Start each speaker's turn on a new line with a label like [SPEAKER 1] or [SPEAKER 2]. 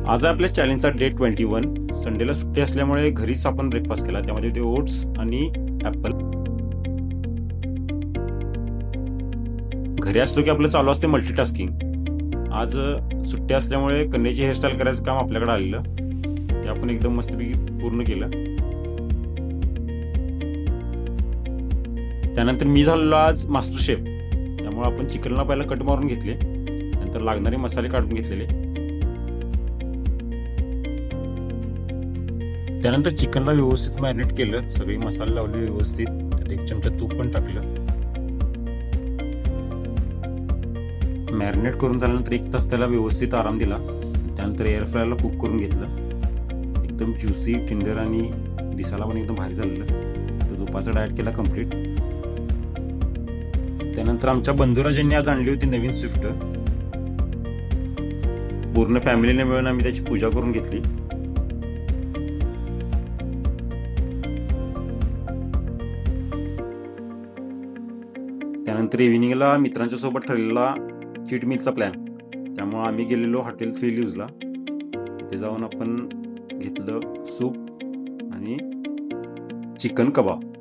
[SPEAKER 1] आज आहे आपल्या चॅलेंजचा डे 21. संडेला सुट्टी असल्यामुळे घरीच आपण ब्रेकफास्ट केला. त्यामध्ये ते ओट्स आणि ऍपल. घरी असलो की आपलं चालू असते मल्टीटास्किंग. आज सुट्टी असल्यामुळे कन्याची हेअरस्टाईल करायचं काम आपल्याकडे आलेलं, ते आपण एकदम मस्तपैकी पूर्ण केलं. त्यानंतर मी झालेलो आज मास्टर शेफ. त्यामुळे आपण चिकनला पहिला कट मारून घेतले, नंतर लागणारे मसाले काढून घेतलेले. त्यानंतर चिकनला व्यवस्थित मॅरिनेट केलं, सगळे मसाले लावले व्यवस्थित, त्यात 1 चमचा तूप पण टाकलं. मॅरिनेट करून झाल्यानंतर 1 तास त्याला व्यवस्थित आराम दिला. त्यानंतर एअर फ्रायरला कुक करून घेतलं. एकदम ज्युसी, टेंडर आणि दिसायला पण एकदम भारी झालेलं. तो दुपारचा डाएट केला कम्प्लीट. त्यानंतर आमच्या बंधुराजांनी आज आणली होती नवीन स्विफ्ट. पूर्ण फॅमिलीने मिळून आम्ही त्याची पूजा करून घेतली. त्यानंतर इव्हिनिंगला मित्रांच्या सोबत ठरलेला चीट मीलचा प्लॅन. त्यामुळे आम्ही गेलेलो हॉटेल 3 लीव्हजला. तिथे जाऊन आपण घेतलं सूप आणि चिकन कबाब.